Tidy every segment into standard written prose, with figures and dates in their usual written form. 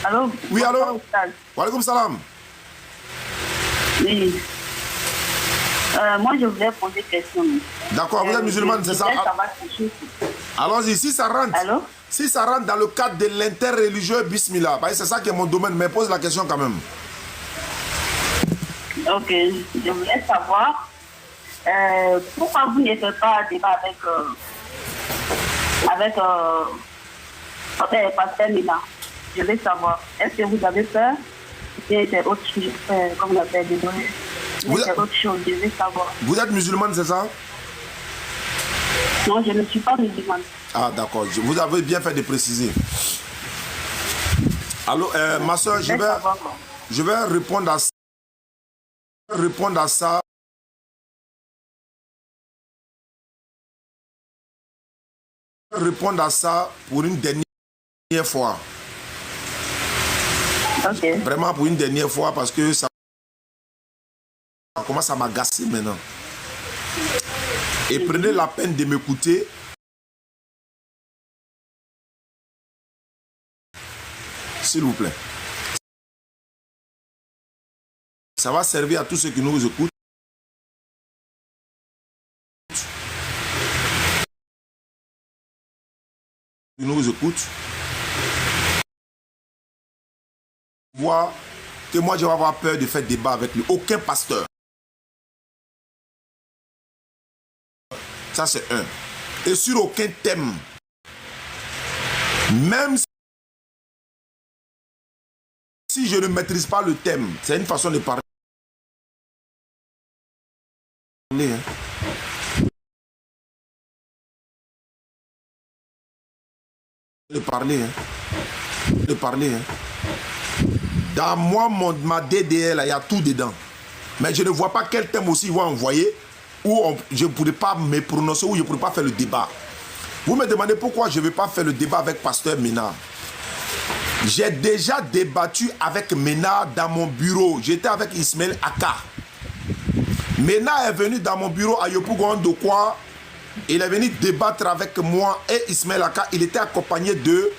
Allô? Oui, allô? Wa alaikum salam. Oui. Moi, je voulais poser une question. D'accord, vous êtes musulmane, c'est ça? Allons-y, si ça rentre. Allô? Si ça rentre dans le cadre de l'interreligieux, bismillah. C'est ça qui est mon domaine, mais pose la question quand même. Ok, je voulais savoir pourquoi vous ne faites pas un débat avec Pasteur Mina. Je veux savoir, est-ce que vous avez peur? C'est autre chose, comme on appelle, désolé. C'est autre chose, je veux savoir. Vous êtes musulmane, c'est ça? Non, je ne suis pas musulmane. Ah, d'accord. Vous avez bien fait de préciser. Allô, ma soeur, je vais répondre à ça. Répondre à ça. Répondre à ça pour une dernière fois. Ok. Vraiment pour une dernière fois parce que ça commence à m'agacer maintenant. Et prenez la peine de m'écouter. S'il vous plaît. Ça va servir à tous ceux qui nous écoutent. Qui nous écoutent. Voir que moi je vais avoir peur de faire débat avec lui. Aucun pasteur. Ça c'est un. Et sur aucun thème. Même si je ne maîtrise pas le thème, c'est une façon de parler. Hein. De parler. Hein. De parler. Hein. Dans moi, ma DDL, il y a tout dedans. Mais je ne vois pas quel thème aussi il va envoyer où je ne pourrais pas me prononcer, où je ne pourrais pas faire le débat. Vous me demandez pourquoi je ne vais pas faire le débat avec Pasteur Ménard. J'ai déjà débattu avec Ménard dans mon bureau. J'étais avec Ismaël Aka. Ménard est venu dans mon bureau à Yopougon de quoi. Il est venu débattre avec moi et Ismaël Aka. Il était accompagné de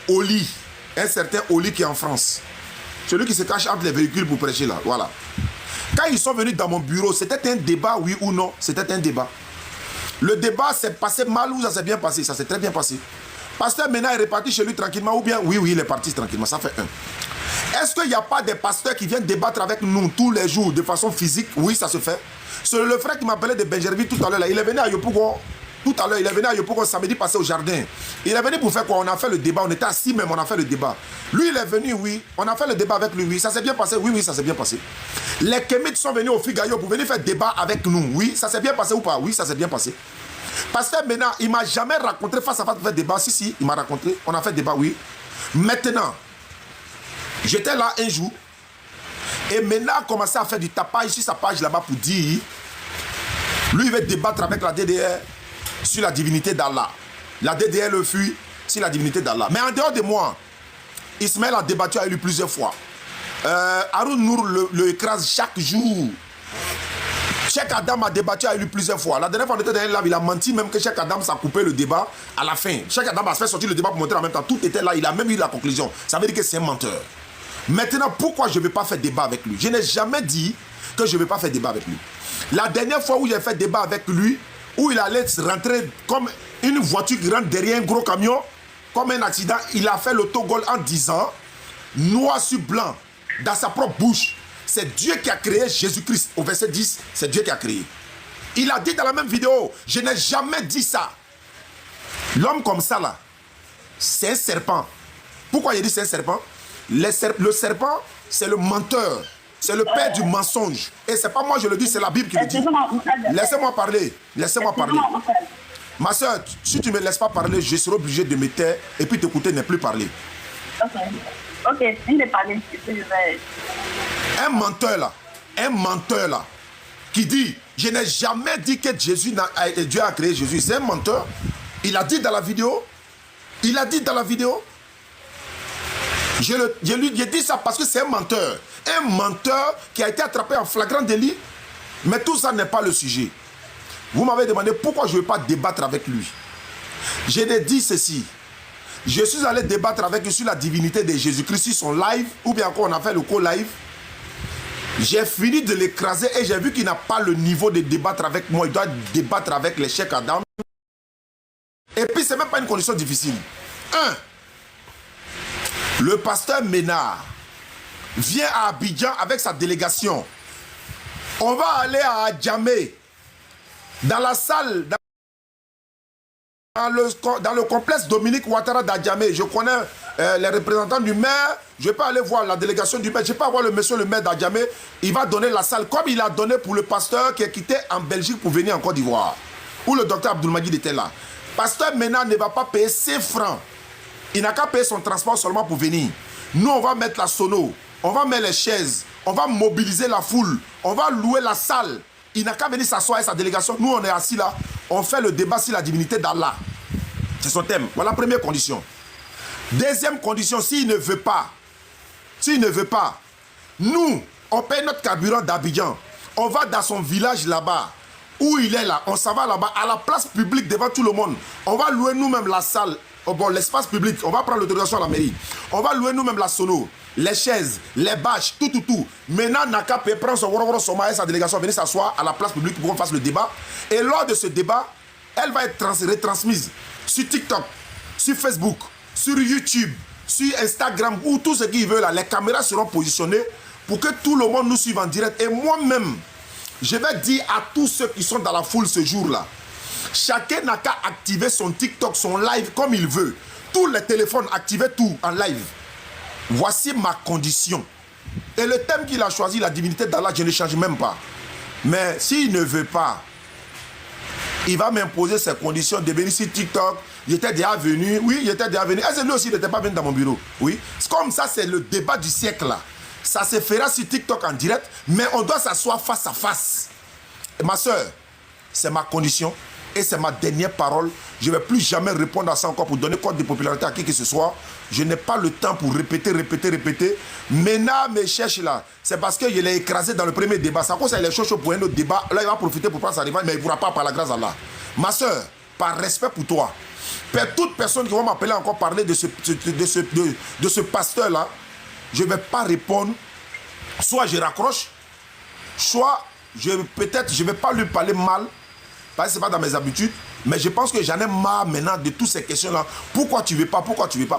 Oli, un certain Oli qui est en France. Celui qui se cache entre les véhicules pour prêcher là. Voilà. Quand ils sont venus dans mon bureau, c'était un débat, oui ou non? C'était un débat. Le débat s'est passé mal ou ça s'est bien passé? Ça s'est très bien passé. Pasteur Ménard est reparti chez lui tranquillement ou bien? Oui, il est parti tranquillement. Ça fait un. Est-ce qu'il n'y a pas des pasteurs qui viennent débattre avec nous tous les jours de façon physique? Oui, ça se fait. C'est le frère qui m'appelait de Benjerville tout à l'heure. Il est venu à Yopougon. Tout à l'heure, il est venu à Yopougon samedi passé au jardin. Il est venu pour faire quoi? On a fait le débat. On était assis même, on a fait le débat. Lui, il est venu, oui. On a fait le débat avec lui, oui. Ça s'est bien passé? Oui, ça s'est bien passé. Les Kémites sont venus au Figayo pour venir faire débat avec nous. Oui, ça s'est bien passé ou pas? Oui, ça s'est bien passé. Pasteur Ménard, il ne m'a jamais rencontré face à face pour faire débat. Si, il m'a rencontré. On a fait débat, oui. Maintenant, j'étais là un jour. Et Ménard a commencé à faire du tapage sur sa page là-bas pour dire, lui, il veut débattre avec la DDR sur la divinité d'Allah. La DDR le fuit sur la divinité d'Allah. Mais en dehors de moi, Ismaël a débattu avec lui plusieurs fois. Haroun Nour le écrase chaque jour. Cheikh Adam a débattu avec lui plusieurs fois. La dernière fois, on était dans là, il a menti même que Cheikh Adam s'est coupé le débat à la fin. Cheikh Adam a fait sortir le débat pour montrer en même temps. Tout était là, il a même eu la conclusion. Ça veut dire que c'est un menteur. Maintenant, pourquoi je ne vais pas faire débat avec lui? Je n'ai jamais dit que je ne vais pas faire débat avec lui. La dernière fois où j'ai fait débat avec lui, où il allait rentrer comme une voiture qui rentre derrière un gros camion, comme un accident, il a fait l'autogol en disant, noir sur blanc, dans sa propre bouche, c'est Dieu qui a créé Jésus-Christ. Au verset 10, c'est Dieu qui a créé. Il a dit dans la même vidéo, je n'ai jamais dit ça. L'homme comme ça là, c'est un serpent. Pourquoi il dit c'est un serpent? Le serpent, c'est le menteur. C'est le père du mensonge. Et c'est pas moi je le dis, c'est la Bible qui le dit. Laissez-moi parler. Laissez-moi parler. Ma soeur, si tu ne me laisses pas parler, je serai obligé de me taire et puis t'écouter, ne plus parler. Ok, il est parlé. Un menteur là, qui dit, je n'ai jamais dit que Dieu a créé Jésus. C'est un menteur. Il a dit dans la vidéo. Il a dit dans la vidéo. Je lui ai dit ça parce que c'est un menteur. Un menteur qui a été attrapé en flagrant délit. Mais tout ça n'est pas le sujet. Vous m'avez demandé pourquoi je ne veux pas débattre avec lui. Je l'ai dit ceci. Je suis allé débattre avec eux sur la divinité de Jésus-Christ sur son live, ou bien encore on a fait le co-live. J'ai fini de l'écraser et j'ai vu qu'il n'a pas le niveau de débattre avec moi. Il doit débattre avec les Cheikh Adam. Et puis, ce n'est même pas une condition difficile. Le pasteur Ménard vient à Abidjan avec sa délégation. On va aller à Adjamé, dans la salle, dans le complexe Dominique Ouattara d'Adjamé. Je connais les représentants du maire. Je peux aller voir la délégation du maire. Je peux avoir le monsieur le maire d'Adjamé. Il va donner la salle comme il a donné pour le pasteur qui est quitté en Belgique pour venir en Côte d'Ivoire. Où le docteur Abdoulmagid était là. Pasteur Ménard ne va pas payer 5 francs. Il n'a qu'à payer son transport seulement pour venir. Nous, on va mettre la sono. On va mettre les chaises. On va mobiliser la foule. On va louer la salle. Il n'a qu'à venir s'asseoir avec sa délégation. Nous, on est assis là. On fait le débat sur la divinité d'Allah. C'est son thème. Voilà la première condition. Deuxième condition, s'il ne veut pas, nous, on paye notre carburant d'Abidjan. On va dans son village là-bas, où il est là. On s'en va là-bas, à la place publique, devant tout le monde. On va louer nous-mêmes la salle. Oh bon, l'espace public, on va prendre l'autorisation à la mairie. On va louer nous-mêmes la sono, les chaises, les bâches, tout. Maintenant, Naka peut prendre son soma et sa délégation, venir s'asseoir à la place publique pour qu'on fasse le débat. Et lors de ce débat, elle va être retransmise sur TikTok, sur Facebook, sur YouTube, sur Instagram, où tout ce qu'ils veulent là, les caméras seront positionnées pour que tout le monde nous suive en direct. Et moi-même, je vais dire à tous ceux qui sont dans la foule ce jour-là, chacun n'a qu'à activer son TikTok, son live comme il veut. Tous les téléphones, activez tout en live. Voici ma condition. Et le thème qu'il a choisi, la divinité d'Allah, je ne change même pas. Mais s'il ne veut pas, il va m'imposer ses conditions de venir sur TikTok. J'étais déjà venu. Oui, j'étais déjà venu. Est-ce que lui aussi, il n'était pas venu dans mon bureau? Oui. C'est comme ça, c'est le débat du siècle là. Ça se fera sur TikTok en direct, mais on doit s'asseoir face à face. Et ma soeur, c'est ma condition. Et c'est ma dernière parole. Je ne vais plus jamais répondre à ça encore pour donner compte de popularité à qui que ce soit. Je n'ai pas le temps pour répéter. Maintenant, mes cherches là, c'est parce que je l'ai écrasé dans le premier débat. Ça cause les choses pour un autre débat. Là, il va profiter pour prendre sa revanche, mais il ne pourra pas par la grâce d'Allah. Ma soeur, par respect pour toi, toute personne qui va m'appeler encore parler de ce pasteur là, je ne vais pas répondre. Soit je raccroche, soit peut-être je ne vais pas lui parler mal. Parce que ce n'est pas dans mes habitudes, mais je pense que j'en ai marre maintenant de toutes ces questions-là. Pourquoi tu ne veux pas?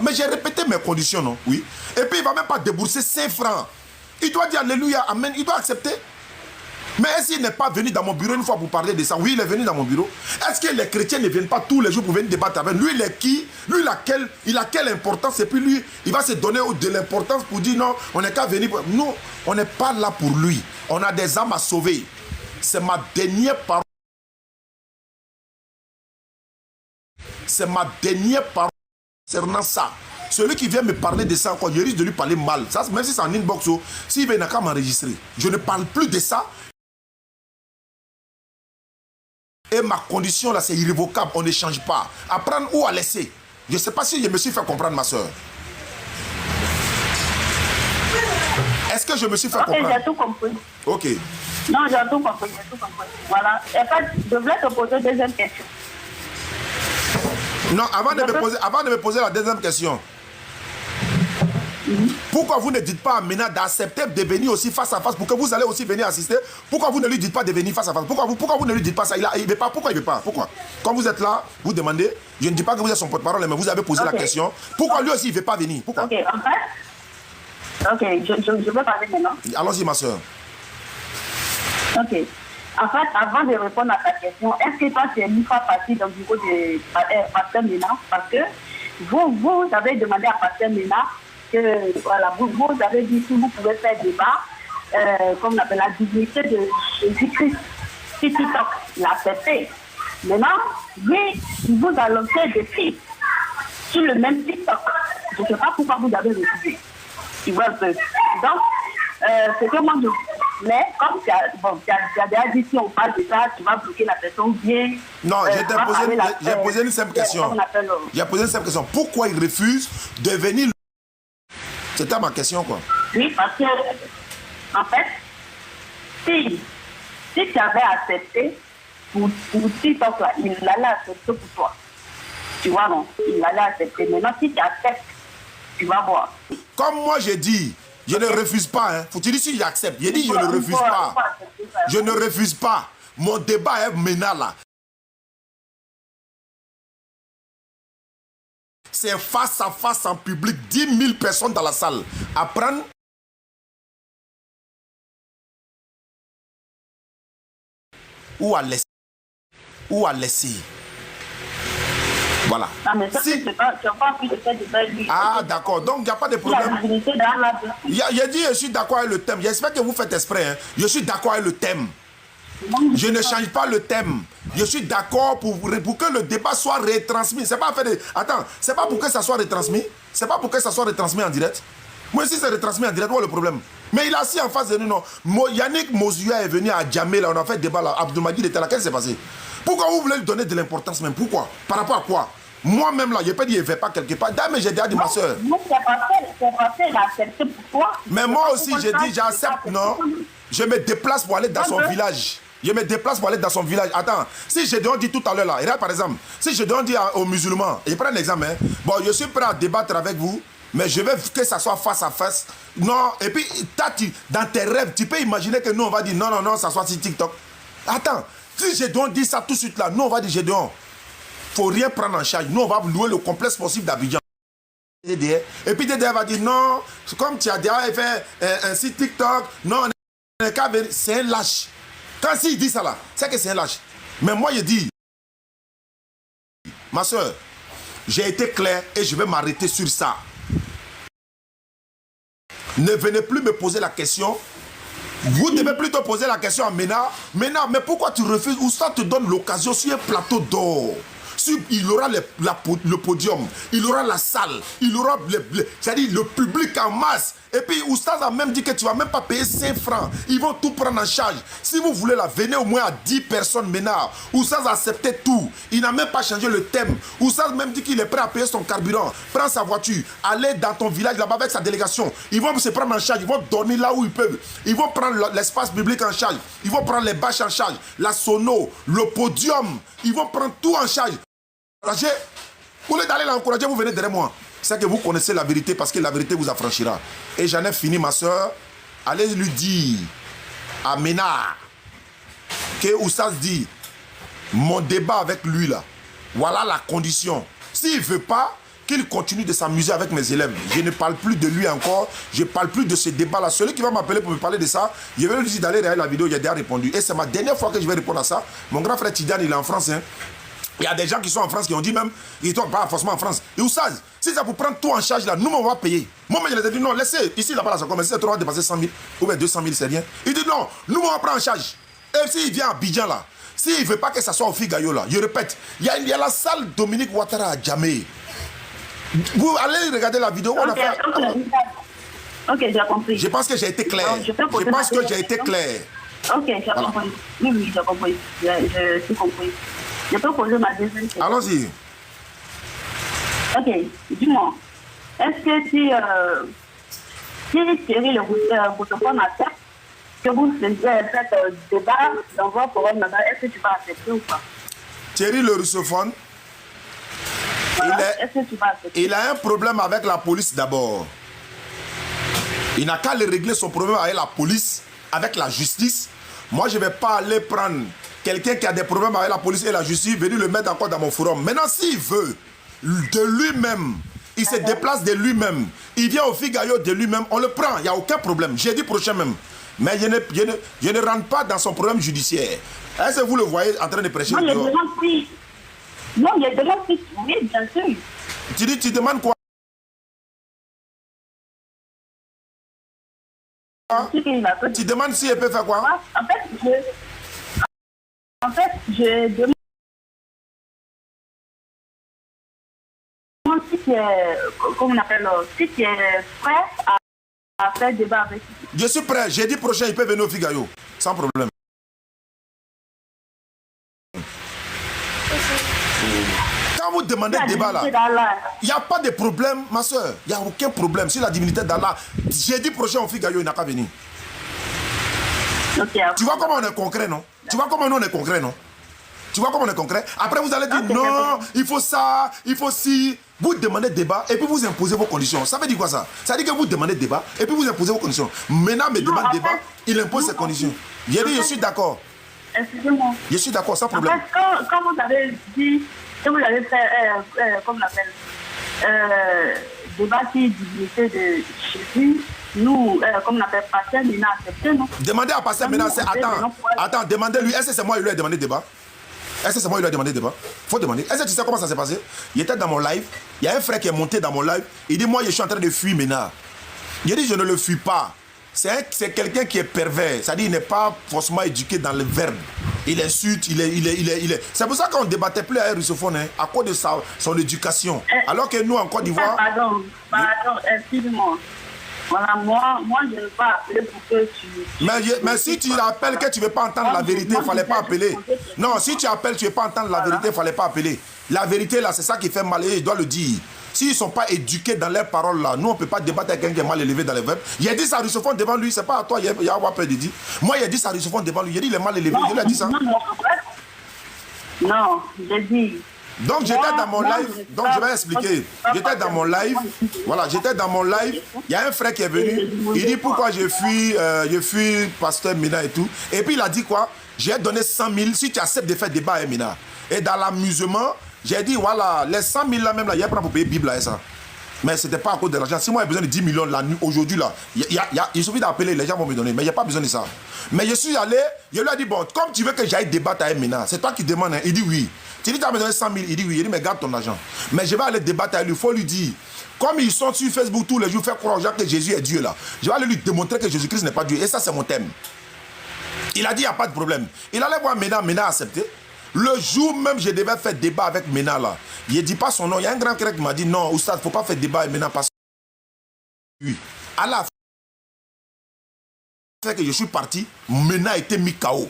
Mais j'ai répété mes conditions, non? Oui. Et puis il ne va même pas débourser 5 francs. Il doit dire Alléluia, Amen, il doit accepter. Mais est-ce qu'il n'est pas venu dans mon bureau une fois pour parler de ça? Oui, il est venu dans mon bureau. Est-ce que les chrétiens ne viennent pas tous les jours pour venir débattre avec lui? Il est qui? Lui, il a quelle importance? Et puis lui, il va se donner de l'importance pour dire non, on n'est qu'à venir. Non, on n'est pas là pour lui. On a des âmes à sauver. C'est ma dernière parole. C'est ma dernière parole concernant ça. Celui qui vient me parler de ça encore, je risque de lui parler mal. Ça, même si c'est en inbox, s'il veut, il n'a qu'à m'enregistrer. Je ne parle plus de ça. Et ma condition là, c'est irrévocable. On ne change pas. À prendre ou à laisser. Je ne sais pas si je me suis fait comprendre, ma soeur. Est-ce que je me suis fait comprendre? J'ai tout compris. Ok. Non, j'ai tout compris. Voilà. En fait, je voulais te poser une deuxième question. Non, avant de me poser la deuxième question, pourquoi vous ne dites pas à Ménard d'accepter de venir aussi face à face pour que vous allez aussi venir assister? Pourquoi vous ne lui dites pas de venir face à face? Pourquoi vous ne lui dites pas ça? Il ne veut pas. Pourquoi il ne veut pas? Pourquoi? Quand vous êtes là, vous demandez, je ne dis pas que vous êtes son porte-parole, mais vous avez posé la question. Pourquoi lui aussi il ne veut pas venir? Pourquoi? Ok, en fait, je veux parler maintenant. Allons-y, ma soeur. Ok. En fait, avant de répondre à ta question, est-ce que toi, tu es une fois parti dans le bureau de Pasteur Ménard? Parce que vous avez demandé à Pasteur Ménard que, voilà, vous avez dit que vous pouvez faire débat, comme on appelle la dignité de Jésus-Christ. Si TikTok l'a accepté. Maintenant, lui, il vous a lancé des filles sur le même TikTok. Je ne sais pas pourquoi vous avez refusé. Tu vois un peu. Donc, c'est que moi, mais comme tu as déjà dit, si on parle de ça, tu vas bloquer la personne bien. Non, j'ai posé une simple question. J'ai posé une simple question. Pourquoi il refuse de venir? C'était ma question, quoi. Oui, parce que, en fait, si tu avais accepté pour TikTok, là, il allait accepter pour toi. Tu vois, non, il allait accepter. Maintenant, si tu acceptes, tu vas voir. Comme moi, j'ai dit, je ne refuse pas. Hein. Faut-il dire si j'accepte? J'ai dit, je ne refuse pas. Je ne refuse pas. Mon débat est maintenant là. C'est face à face en public, 10 000 personnes dans la salle. À prendre ou à laisser. Ou à laisser. Voilà. Non, mais ça, si... tu n'as pas envie de faire de belles vies. Ah, d'accord. Donc, il n'y a pas de problème. J'ai dit, je suis d'accord avec le thème. J'espère que vous faites exprès. Hein. Je suis d'accord avec le thème. Je ne change pas le thème. Je suis d'accord pour que le débat soit retransmis. C'est pas fait de... Attends, c'est pas pour que ça soit retransmis. C'est pas pour que ça soit retransmis en direct. Moi, si c'est retransmis en direct, où est le problème? Mais il a assis en face de nous, non. Yannick Mozuya est venu à Djamé, là, on a fait débat là. Abdoumadi était là. Qu'est-ce qui s'est passé? Pourquoi vous voulez lui donner de l'importance même? Pourquoi? Par rapport à quoi? Moi-même là, je peux dire, il ne fait pas quelque part. D'ailleurs, mais j'ai déjà dit ma soeur. Moi, c'est passé, il a accepté pour toi. Mais moi aussi, j'ai dit, j'accepte, non. Je me déplace pour aller dans son village. Je me déplace pour aller dans son village. Attends, si je dois dire tout à l'heure là, regarde par exemple, si je dois dire aux musulmans, et prends l'exemple, hein, bon, je suis prêt à débattre avec vous, mais je veux que ça soit face à face. Non, et puis, dans tes rêves, tu peux imaginer que nous, on va dire non, non, non, ça soit sur TikTok. Attends, si je dois dire ça tout de suite là, nous, on va dire je dois. Faut rien prendre en charge. Nous, on va louer le complexe possible d'Abidjan. Et puis, Dédé va dire non, comme tu as déjà fait un site TikTok, non, c'est un lâche. Quand il dit ça là, c'est que c'est un lâche. Mais moi, je dis, ma soeur, j'ai été clair et je vais m'arrêter sur ça. Ne venez plus me poser la question. Vous devez plutôt poser la question à Mena. Mena, mais pourquoi tu refuses? Ou ça te donne l'occasion sur un plateau d'or? Il aura le podium, il aura la salle, il aura c'est-à-dire le public en masse. Et puis Oustaz a même dit que tu ne vas même pas payer 5 francs. Ils vont tout prendre en charge. Si vous voulez la venez au moins à 10 personnes maintenant. Oustaz a accepté tout. Il n'a même pas changé le thème. Oustaz même dit qu'il est prêt à payer son carburant. Prends sa voiture, allez dans ton village là-bas avec sa délégation. Ils vont se prendre en charge. Ils vont dormir là où ils peuvent. Ils vont prendre l'espace public en charge. Ils vont prendre les bâches en charge. La sono, le podium. Ils vont prendre tout en charge. Au lieu d'aller l'encourager, vous venez derrière moi. C'est que vous connaissez la vérité parce que la vérité vous affranchira. Et j'en ai fini, ma soeur. Allez lui dire à Ménard que Oustaz dit mon débat avec lui là. Voilà la condition. S'il ne veut pas, qu'il continue de s'amuser avec mes élèves. Je ne parle plus de lui encore. Je ne parle plus de ce débat là. Celui qui va m'appeler pour me parler de ça, je vais lui dire d'aller regarder la vidéo. J'ai déjà répondu. Et c'est ma dernière fois que je vais répondre à ça. Mon grand frère Tidiane, il est en France. Hein. Il y a des gens qui sont en France qui ont dit même, ils ne sont pas forcément en France. Et Oustaz, si ça vous prend tout en charge là, nous on va payer. Moi je les ai dit non, laissez, ici là-bas, ça commence, si on va dépasser 100 000 ou bien 200 000, c'est rien. Il dit non, nous on va prendre en charge. Et s'il vient à Abidjan là, s'il ne veut pas que ça soit au Figayo là, je répète, il y a la salle Dominique Ouattara à Djamé. Vous allez regarder la vidéo. On a fait... Ok, j'ai compris. Je pense que j'ai été clair. Je pense que j'ai été clair. Ok, j'ai compris. Oui, j'ai compris. J'ai compris. Je peux poser ma deuxième question. Allons-y. Ok, dis-moi. Est-ce que si Thierry le Russophone accepte que vous faites débat dans votre forum là-bas, est-ce que tu vas accepter ou pas? Thierry le Russophone, voilà. Est-ce que tu vas accepter? Il a un problème avec la police d'abord. Il n'a qu'à régler son problème avec la police, avec la justice. Moi, je ne vais pas aller prendre quelqu'un qui a des problèmes avec la police et la justice, venir le mettre encore dans mon forum. Maintenant, s'il veut, de lui-même, il se déplace de lui-même, il vient au Figayo de lui-même, on le prend, il n'y a aucun problème. Jeudi prochain même. Mais je ne rentre pas dans son problème judiciaire. Est-ce que vous le voyez en train de prêcher? Non, il y a des gens qui... Non, il y a des gens qui... Oui, bien sûr. Tu demandes quoi? Tu demandes si elle peut faire quoi? En fait, je demande si tu es, comment on appelle, si tu es prêt à faire débat avec lui. Je suis prêt. Jeudi prochain, il peut venir au Figayo. Sans problème. Quand vous demandez débat là, il n'y a pas de problème, ma soeur. Il n'y a aucun problème. Si la divinité d'Allah, jeudi prochain au Figayo, il n'a qu'à venir. Okay, tu vois comment on est concret, non? Tu vois comment nous on est concret, non? Tu vois comment on est concret? Après, vous allez dire non, il faut ça, il faut ci. Vous demandez débat et puis vous imposez vos conditions. Ça veut dire quoi ça? Ça veut dire que vous demandez débat et puis vous imposez vos conditions. Maintenant, me demande débat, il impose ses conditions. J'ai dit, je suis d'accord. Excusez-moi. Je suis d'accord, sans problème. En fait, quand vous avez dit, que vous avez fait, comment on appelle, débat sur divinité de Jésus, nous, comme on appelle, Pasteur Mina accepté, non? Demandez à Pasteur Mina, c'est attends, demandez-lui, est-ce que c'est moi qui lui ai demandé débat? Est-ce que c'est moi qui lui ai demandé débat? Faut demander. Est-ce que tu sais comment ça s'est passé? Il était dans mon live, il y a un frère qui est monté dans mon live, il dit, moi je suis en train de fuir Mina. Il dit, je ne le fuis pas. C'est quelqu'un qui est pervers, c'est-à-dire il n'est pas forcément éduqué dans le verbe. Il insulte, il est. C'est pour ça qu'on ne débattait plus à un russophone, hein, à cause de son éducation. Alors que nous, en Côte d'Ivoire... Pardon, excuse-moi. Voilà, moi, je ne vais pas appeler pour que tu... Mais si tu appelles que tu ne veux pas entendre la vérité, il ne fallait pas appeler. Non, si tu appelles, tu ne veux pas entendre la vérité, il ne fallait pas appeler. La vérité, là, c'est ça qui fait mal et il doit le dire. S'ils ne sont pas éduqués dans leurs paroles, là, nous, on ne peut pas débattre avec quelqu'un qui est mal élevé dans les verbes. Il a dit ça russophone devant lui, c'est pas à toi, il y a avoir peur de dire. Moi, il a dit ça russophone devant lui, il a dit il est mal élevé, je lui ai dit ça. Non, j'ai dit... Donc j'étais dans mon live, donc je vais expliquer. J'étais dans mon live, voilà, j'étais dans mon live, il y a un frère qui est venu, il dit pourquoi je fuis Pasteur Mina et tout. Et puis il a dit quoi? J'ai donné 100 000 si tu acceptes de faire débat avec Mina. Et dans l'amusement, j'ai dit voilà, les 100 000 là même là, il y a pas pour payer Bible là et ça. Mais ce n'était pas à cause de l'argent. Si moi j'ai besoin de 10 millions la nuit, aujourd'hui là, il suffit d'appeler, les gens vont me donner. Mais il n'y a pas besoin de ça. Mais je suis allé, je lui ai dit bon, comme tu veux que j'aille débattre avec Mina, c'est toi qui demandes, hein. Il dit oui. Tu dis tu vas me donner 100 000, il dit oui. Il dit mais garde ton argent. Mais je vais aller débattre avec lui, il faut lui dire. Comme ils sont sur Facebook tous les jours, faire croire aux gens que Jésus est Dieu là. Je vais aller lui démontrer que Jésus-Christ n'est pas Dieu. Et ça c'est mon thème. Il a dit il n'y a pas de problème. Il allait voir Mina, Mina a accepté. Le jour même, je devais faire débat avec Mina là. Il ne dit pas son nom. Il y a un grand frère qui m'a dit non, Oustad, il ne faut pas faire débat avec Mina parce que oui. À la fin que je suis parti, Mina a été mis KO.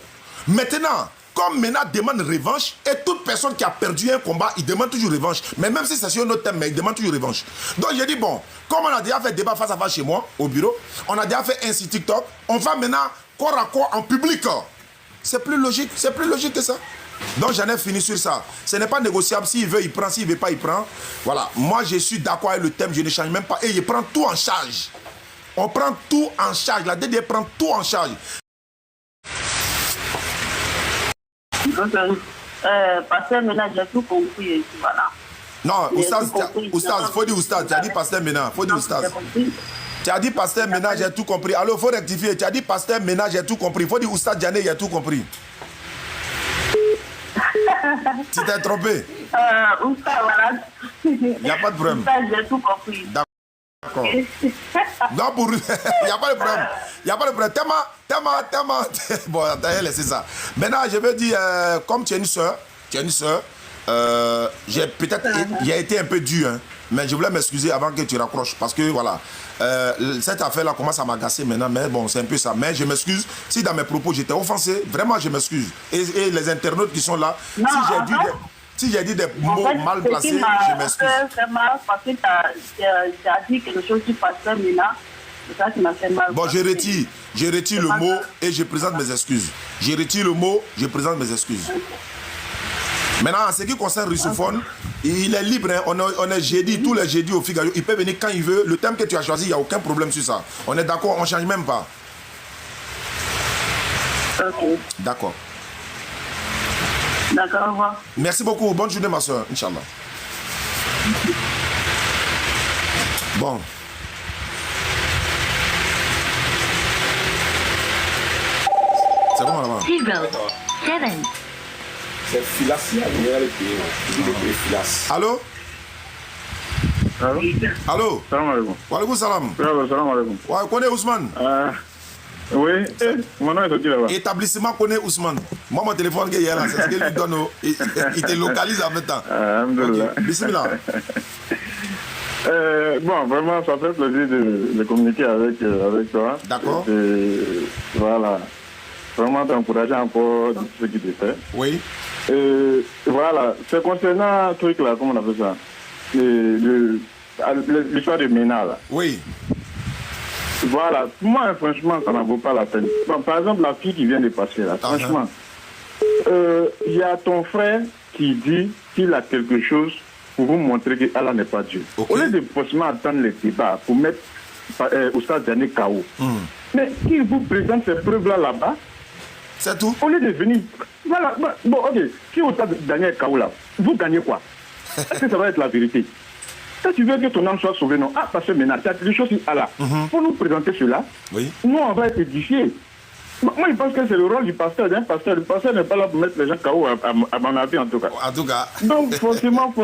Maintenant, comme Mina demande revanche, et toute personne qui a perdu un combat, il demande toujours revanche. Mais même si c'est sur un autre thème, mais il demande toujours revanche. Donc j'ai dit bon, comme on a déjà fait débat face à face chez moi, au bureau, on a déjà fait un site TikTok, on va maintenant corps à corps en public. C'est plus logique que ça. Donc j'en ai fini sur ça. Ce n'est pas négociable. S'il veut, il prend. S'il ne veut pas, il prend. Voilà. Moi, je suis d'accord avec le thème. Je ne change même pas. Et il prend tout en charge. On prend tout en charge. La DD prend tout en charge. Pasteur Mena, j'ai tout compris. Voilà. Non, Oustaz, faut dire Oustaz. Tu as dit Pasteur Mena. Faut dire Oustaz. Tu as dit Pasteur Mena, j'ai tout compris. Alors, il faut rectifier. Tu as dit Pasteur Mena, j'ai tout compris. Il faut dire Oustaz Diané, j'ai tout compris. Tu t'es trompé. Oustaz, voilà. Il n'y a pas de problème. Oustaz, j'ai tout compris. D'accord. Non, pour... il n'y a pas de problème. Il n'y a pas de problème. Tellement. Bon, attends, laissez ça. Maintenant, je veux dire, comme tu es une soeur, j'ai été un peu dur, hein, mais je voulais m'excuser avant que tu raccroches. Parce que, voilà, cette affaire-là commence à m'agacer maintenant, mais bon, c'est un peu ça. Mais je m'excuse si dans mes propos j'étais offensé. Vraiment, je m'excuse. Et les internautes qui sont là, non, si j'ai dit des mots mal placés, je m'excuse. C'est mal parce que tu as dit quelque chose sur Pasteur Mina. C'est ça qui m'a fait mal. Bon, je retire le mot et je présente mes excuses. Je retire le mot, je présente mes excuses. Maintenant, en ce qui concerne Russophone, il est libre. Hein. On est jeudi, tous les jeudis au Figaro. Il peut venir quand il veut. Le thème que tu as choisi, il n'y a aucun problème sur ça. On est d'accord, on ne change même pas. Ok. D'accord. D'accord, au revoir. Merci beaucoup. Bonne journée, ma soeur. Inch'Allah. Bon. C'est bon là-bas. C'est Filas, il y a le pays. Il est Filas. Allô? Allô? Salam alaikum. Wa alaikum salam. Salam alaikum. Ouais, connais Ousmane? Oui, mon nom est sorti là-bas. Établissement connaît Ousmane. Moi, mon téléphone, c'est ce qu'il lui donne. Il te localise en même temps. Okay. Bismillah. Bon, vraiment, ça fait plaisir de communiquer avec toi. D'accord. Voilà. Vraiment t'encourager encore dans ce qui te fait. Oui. Voilà. C'est concernant un truc là, comment on appelle ça? L'histoire de Mena là. Oui. Voilà. Pour moi, franchement, ça n'en vaut pas la peine. Bon, par exemple, la fille qui vient de passer là, franchement, Il y a ton frère qui dit qu'il a quelque chose pour vous montrer que Allah n'est pas Dieu. Okay. Au lieu de forcément attendre les débats pour mettre Oustaz Daniel KO, mais qu'il vous présente ces preuves-là là-bas, c'est tout. au lieu de venir. Voilà, bon, ok, si Oustaz Daniel KO là, vous gagnez quoi? Est-ce que ça va être la vérité? Si tu veux que ton âme soit sauvée, non? Ah, parce que maintenant, tu as des choses sur Allah. Pour nous présenter cela, oui. Nous, on va être édifiés. Moi, je pense que c'est le rôle du pasteur. Le pasteur n'est pas là pour mettre les gens KO, à mon avis, en tout cas. En tout cas. Donc, forcément,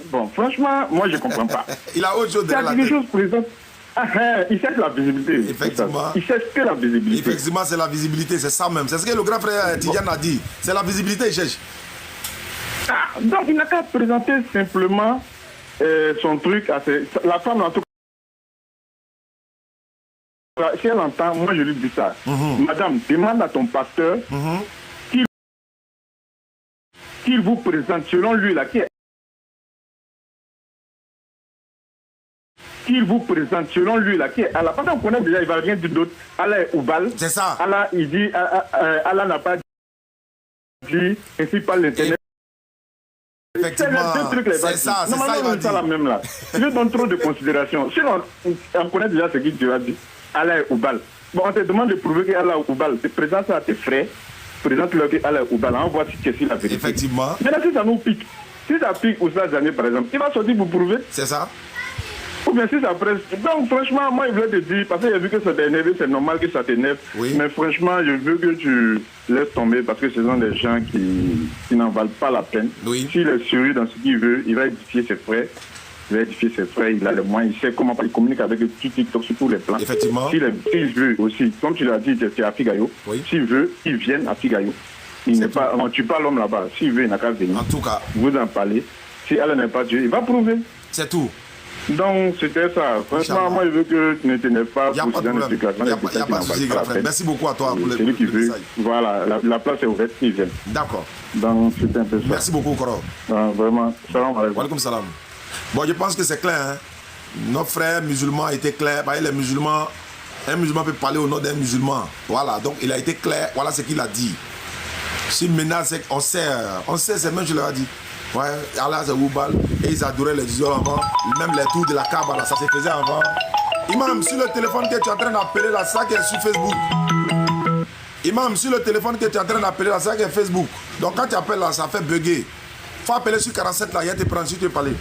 bon, franchement, moi, je ne comprends pas. Il a autre chose derrière la tête. Il y a quelque chose présent. Il cherche la visibilité. Effectivement. Il cherche que la visibilité. Effectivement, c'est la visibilité, c'est ça même. C'est ce que le grand frère Tidiane a dit. C'est la visibilité, il cherche. Donc, il n'a qu'à présenter simplement son truc à la femme, en tout cas. Si elle entend, moi je lui dis ça. Madame, demande à ton pasteur qu'il vous présente selon lui là, qu'il vous présente selon lui là, qui est Allah. Parce qu'on connaît déjà, il va rien dire d'autre. Allah est Oubal. C'est ça. Allah, il dit, Allah n'a pas dit, ainsi par l'internet. Effectivement, c'est ça, c'est ça, il va dire. La même là. Je donne trop de considération. Sinon, on connaît déjà ce qu'il te a dit. Allah est Oubal. Bon, on te demande de prouver qu'Allah est Oubal. Tu présentes ça à tes frères. Présente-leur qu'Allah est Oubal. On voit si c'est la vérité. Effectivement. Maintenant, si ça nous pique, si ça pique Oustaz Daniel, par exemple, il va sortir pour prouver. C'est ça. Ou bien si ça presse. Donc, franchement, moi, je voulais te dire, parce que j'ai vu que ça t'énerve, c'est normal que ça t'énerve. Oui. Mais franchement, je veux que tu laisses tomber parce que ce sont des gens qui n'en valent pas la peine. Oui. S'il est sérieux dans ce qu'il veut, il va édifier ses frères. Il va édifier ses frères, il a les moyens, il sait comment il communique avec TikTok sur tous les plans. Effectivement. S'il veut aussi, comme tu l'as dit, tu es à Figayo. Oui. S'il veut, il vienne à Figayo. Il n'est pas, on ne tue pas l'homme là-bas. S'il veut, il n'a qu'à venir. En tout cas. Vous en parlez. Si Allah n'est pas Dieu, il va prouver. C'est tout. Donc, c'était ça. Franchement, moi, je veux que tu ne t'énerves pas. Il n'y a pas de problème. Il n'y a pas de souci, grand frère. Merci beaucoup à toi pour celui qui veut. Voilà, la place est ouverte, il vient. D'accord. Donc, c'était un peu ça. Merci beaucoup, Koro. Vraiment. Salam alaikum. Walaikum salam. Bon, je pense que c'est clair. Hein? Nos frères musulmans étaient clairs. Bah, les musulmans, un musulman peut parler au nom d'un musulman. Voilà, donc il a été clair. Voilà ce qu'il a dit. Si maintenant, on sait, c'est même, je leur ai dit. Ouais, Allah c'est Oubal. Et ils adoraient les idoles avant. Même les tours de la Kaaba, là, ça se faisait avant. Imam, sur le téléphone que tu es en train d'appeler là, ça qui est sur Facebook. Imam, sur le téléphone que tu es en train d'appeler là, ça qui est Facebook. Donc quand tu appelles là, ça fait bugger. Faut appeler sur 47 là, il te prend si tu veux parler.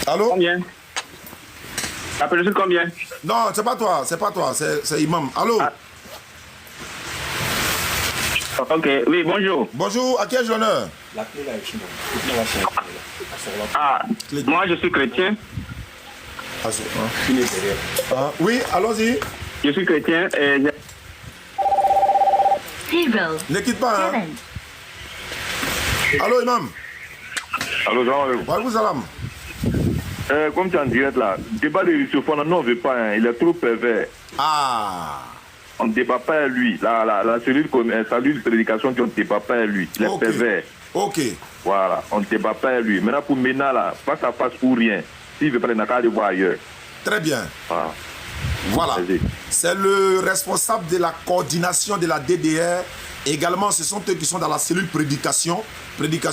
Allô? Combien? Appelle sur combien? Non, c'est pas toi, c'est Imam. Allô? Ah. Ok, oui, bonjour. Bonjour, à qui ai-je l'honneur? Ah, moi je suis chrétien. Oui, allons-y. Je suis chrétien et... Ne quitte pas, hein? Allô, Imam? Allô, salam. Walaikum salam. Comme tu es en direct là, le débat de Youssouf, non, on ne veut pas, hein, il est trop pervers. Ah! On ne débat pas à lui. La cellule de prédication, on ne débat pas à lui. Il est pervers. Ok. Voilà, on ne débat pas à lui. Maintenant, pour Mena, là, face à face ou rien. S'il veut pas, il n'a qu'à aller voir ailleurs. Très bien. Ah. Voilà. C'est le responsable de la coordination de la DDR. Également, ce sont eux qui sont dans la cellule prédication.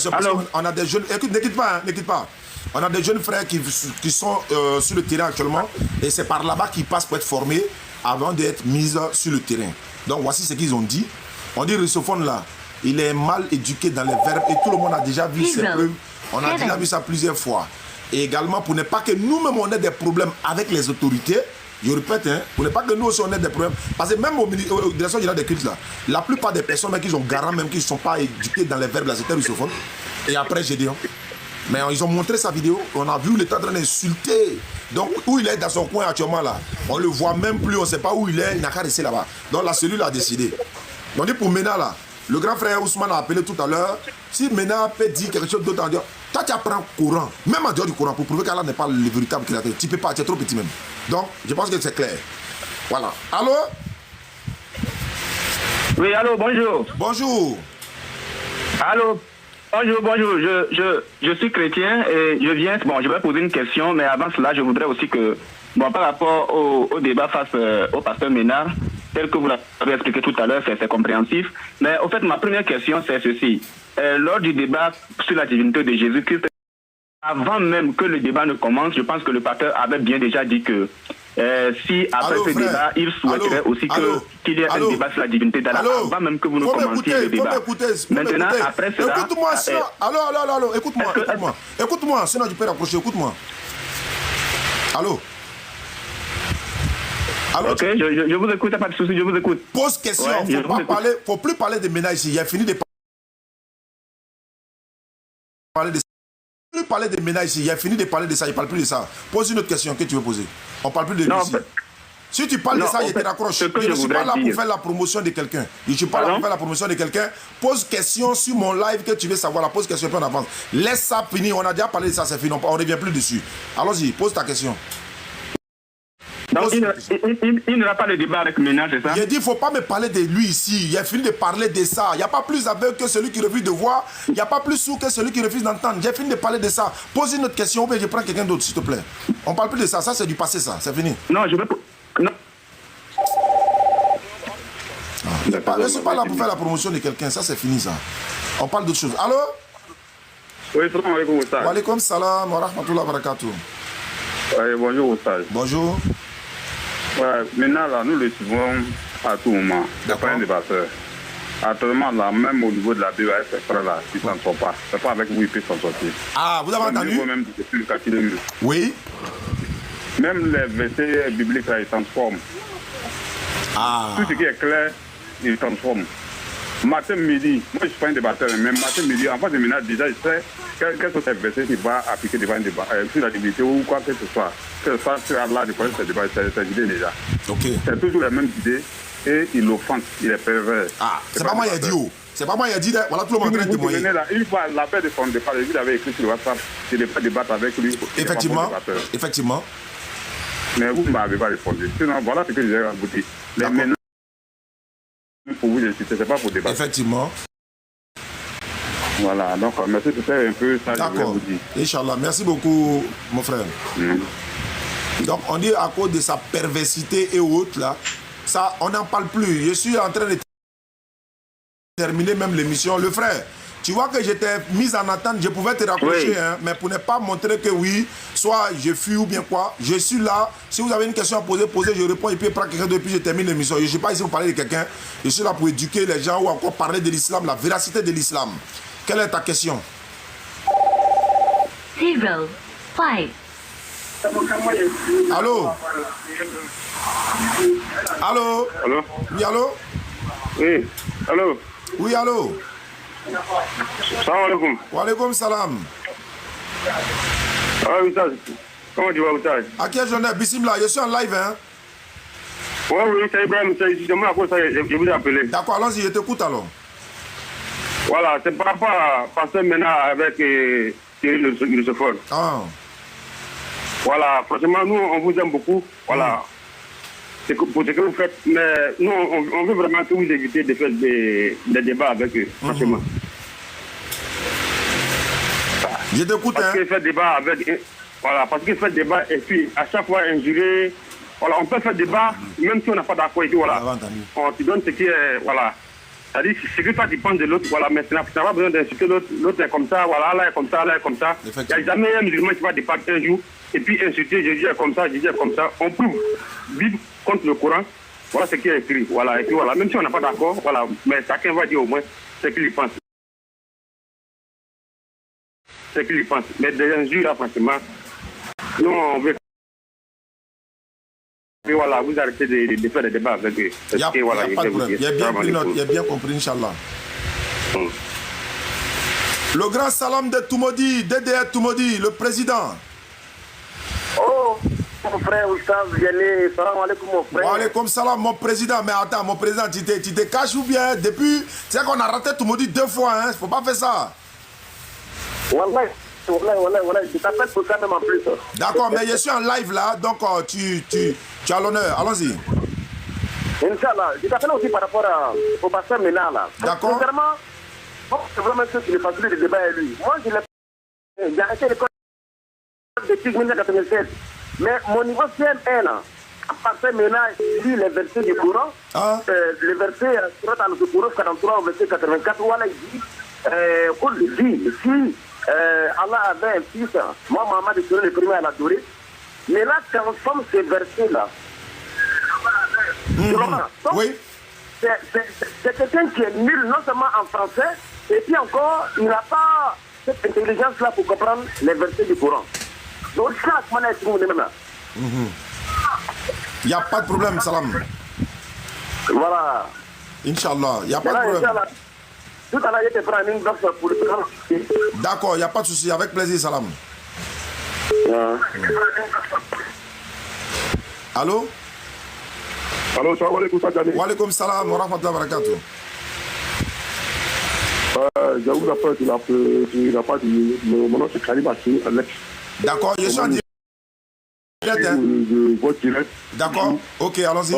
Parce on a des jeunes... Écoute, ne quitte pas, ne quitte pas. On a des jeunes frères qui sont sur le terrain actuellement. Et c'est par là-bas qu'ils passent pour être formés avant d'être mis sur le terrain. Donc, voici ce qu'ils ont dit. On dit Russophone là, il est mal éduqué dans les verbes et tout le monde a déjà vu ces preuves. On a déjà vu ça plusieurs fois. Et également, pour ne pas que nous-mêmes on ait des problèmes avec les autorités, je répète, hein, pour ne pas que nous aussi on ait des problèmes. Parce que même au direction générale des cultes là, la plupart des personnes même qui sont garants, même qui ne sont pas éduquées dans les verbes là, c'était Russophone. Et après, j'ai dit, mais ils ont montré sa vidéo, on a vu, il est en train d'insulter. Donc, où il est dans son coin actuellement là, on ne le voit même plus, on ne sait pas où il est, il n'a qu'à rester là-bas. Donc, la cellule a décidé. Donc, pour Mena là, le grand frère Ousmane a appelé tout à l'heure. Si Mena peut dire quelque chose d'autre en disant, toi tu apprends le Coran, même en dehors du Coran, pour prouver qu'Allah n'est pas le véritable créateur. Tu ne peux pas, tu es trop petit même. Donc, je pense que c'est clair. Voilà. Allô? Oui, allô, bonjour. Bonjour. Allô? Bonjour, je suis chrétien et je viens, bon, je vais poser une question, mais avant cela, je voudrais aussi que, bon, par rapport au débat face au pasteur Ménard, tel que vous l'avez expliqué tout à l'heure, c'est compréhensif. Mais au fait, ma première question, c'est ceci. Lors du débat sur la divinité de Jésus-Christ, avant même que le débat ne commence, je pense que le pasteur avait bien déjà dit que si après ce débat, il souhaiterait aussi qu'il y ait un débat sur la divinité d'Allah, avant même que vous ne commenciez le débat. Maintenant, après cela... Écoute-moi, sinon... Allô, écoute-moi, sinon tu peux rapprocher, écoute-moi. Allô. Ok, je vous écoute, pas de souci, je vous écoute. Pose question, il ne faut plus parler de ménage ici, il a fini de parler de ça. Il ne plus parler de ménage ici, il a fini de parler de ça, il ne parle plus de ça. Pose une autre question que tu veux poser. On ne parle plus de lui ici. Si tu parles de ça, je te raccroche. Je ne suis pas là pour faire la promotion de quelqu'un. Je ne suis pas là pour faire la promotion de quelqu'un. Pose question sur mon live que tu veux savoir. La pose question, puis on avance. Laisse ça finir, on a déjà parlé de ça, c'est fini, on ne revient plus dessus. Allons-y, pose ta question. Donc il n'y aura pas de débat avec Ménage, c'est ça? J'ai dit, il ne faut pas me parler de lui ici. Il a fini de parler de ça. Il n'y a pas plus aveugle que celui qui refuse de voir. Il n'y a pas plus sourd que celui qui refuse d'entendre. J'ai fini de parler de ça. Pose une autre question ou bien je prends quelqu'un d'autre, s'il te plaît. On ne parle plus de ça. Ça, c'est du passé, ça. C'est fini. Non, je veux... Non. Je ne suis pas là pour faire la promotion de quelqu'un. Ça, c'est fini, ça. On parle d'autre chose. Allô? Oui, salam alaikum, Oustaz. Wa alaikum salam wa rahmatullahi wa barakatuh. Oui, bonjour, Oustaz. Bonjour. Ouais, maintenant, là, nous le suivons à tout moment. D'accord. Un débatteur. Actuellement, là, même au niveau de la BAS, ces frères-là, ils ne s'en sortent pas. Ce n'est pas avec vous qu'ils peuvent s'en sortir. Ah, vous avez entendu? Au niveau même du capitalisme. Oui. Même les versets bibliques, là, ils transforment. Ah. Tout ce qui est clair, ils transforment. Matin, midi, moi je suis pas un débatteur, mais matin, midi, en face de ménage, déjà, je sais quels sont ces versets qui vont appliquer devant un débat, sur la divinité ou quoi que ce soit. Que ce soit sur Allah, je connais ces débats, ces idées déjà. Okay. C'est toujours les mêmes idées et il l'offense, il est pervers. Ah, c'est pas moi qui ai dit, oh. C'est pas moi qui ai dit, voilà tout le monde en train de témoigner. Une fois, la paix de son départ, vous avez écrit sur WhatsApp, je n'ai pas débattre avec lui. Effectivement, effectivement. Mais vous ne m'avez pas répondu. Sinon, voilà ce que j'ai abouti. Les ménages, pour vous insister, c'est pas pour débattre. Effectivement. Voilà, donc merci, c'était un peu ça que je voulais vous dire. Inch'Allah, merci beaucoup, mon frère. Donc, on dit à cause de sa perversité et autres, là, ça, on n'en parle plus. Je suis en train de terminer même l'émission. Le frère, tu vois que j'étais mis en attente, je pouvais te raccrocher, oui. Hein, mais pour ne pas montrer que oui, soit je fuis ou bien quoi, je suis là. Si vous avez une question à poser, je réponds et puis prends quelqu'un d'autre, puis je termine l'émission. Je ne suis pas ici pour parler de quelqu'un, je suis là pour éduquer les gens ou encore parler de l'islam, la véracité de l'islam. Quelle est ta question? 0, 5. Allô? Allô? Allô? Oui, allô? Oui, allô? Oui, allô? Salam alaikum. Wa alaikum salam. Ah, Oustaz. Comment tu vas, Oustaz? À quelle journée? Bismillah, je suis en live, hein? Oui, c'est Ibrahim, c'est justement à cause de ça que je vous ai appelé. D'accord, allons-y, je t'écoute alors. Voilà, c'est par rapport à passer maintenant avec Thierry Lucifer. Ah. Voilà, franchement, nous, on vous aime beaucoup. Voilà. C'est pour ce que vous faites. Mais nous, on veut vraiment que vous évitez de faire des débats avec eux, franchement. Je t'écoute, parce qu'il fait débat avec... Voilà, parce qu'il fait débat et puis à chaque fois injuré. Voilà, on peut faire débat, même si on n'a pas d'accord et tout, voilà. On te donne ce qui est... Voilà. C'est-à-dire, ce que toi tu penses de l'autre, voilà, mais tu n'as pas besoin d'insulter l'autre. L'autre est comme ça, voilà, là est comme ça, là est comme ça. Il n'y a jamais un musulman qui va débattre un jour et puis insulter, je dis comme ça, je dis comme ça. On peut vivre contre le Coran. Voilà ce qui est écrit. Voilà, et puis voilà, même si on n'a pas d'accord, voilà, mais chacun va dire au moins ce qu'il pense. Ce qu'il pense. Mais des injures, là, franchement, nous, on veut. Et voilà, vous arrêtez de faire des débats avec eux. Il n'y a pas de problème. Il y a bien pris note, il y a bien compris, Inch'Allah. Le grand salam de Toumoudi, DDR Toumoudi, le président. Oh, mon frère Oustaz Vianney, salam alaikum mon frère. Wa alaikum salam, mon président. Mais attends, mon président, tu te caches ou bien depuis... C'est qu'on a raté Toumoudi 2 fois, hein. Il ne faut pas faire ça. Wallah, je t'appelle pour ça même en plus. D'accord, mais je suis en live là, donc tu as l'honneur. Allons-y. Inch'Allah, je t'appelle aussi par rapport au pasteur Ménard là. D'accord. Sincèrement, c'est vraiment ceux qui me facilitent le débat avec lui. Moi, j'ai arrêté l'école depuis 1996. Mais mon niveau CM1 là, pasteur maintenant lit les versets du Coran. Les versets, surat al-Zukhruf 43 au verset 84, où Allah dit, si Allah avait un fils, moi, Mohamed serait le premier à l'adorer. Mais là, transforme ces versets-là. Oui. C'est quelqu'un qui est nul, non seulement en français, et puis encore, il n'a pas cette intelligence-là pour comprendre les versets du Coran. Donc, ça, c'est mon maintenant. Il n'y a pas de problème, Salam. Voilà. Inch'Allah, il n'y a pas de problème. Tout à l'heure, je te prends une box pour le programme. D'accord, il n'y a pas de souci. Avec plaisir, Salam. Allô? Allô, salam alaikum, Sadjani. Wa alaikum salam wa rahmatullahi wa barakatuh. J'avoue, tu n'as pas dit, mon nom c'est Karim Assi, Alex. D'accord, je suis en direct. Votre direct. D'accord, ok, allons-y.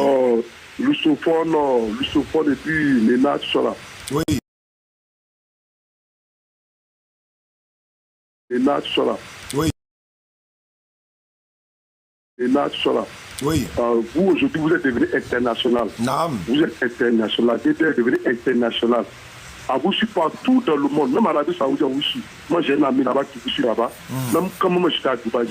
Lusophone et puis Léna, tout ça là. Oui. Léna, tout ça là. Oui. Léna, tout ça là. Oui. Vous, aujourd'hui, vous êtes devenu international. Naam. Vous êtes international. Vous êtes devenu international. À vous, je suis partout dans le monde. Même à l'Arabie Saoudite, où je suis. Moi, j'ai un ami là-bas qui vous suit là-bas. Même comme moi, j'étais à Dubaï.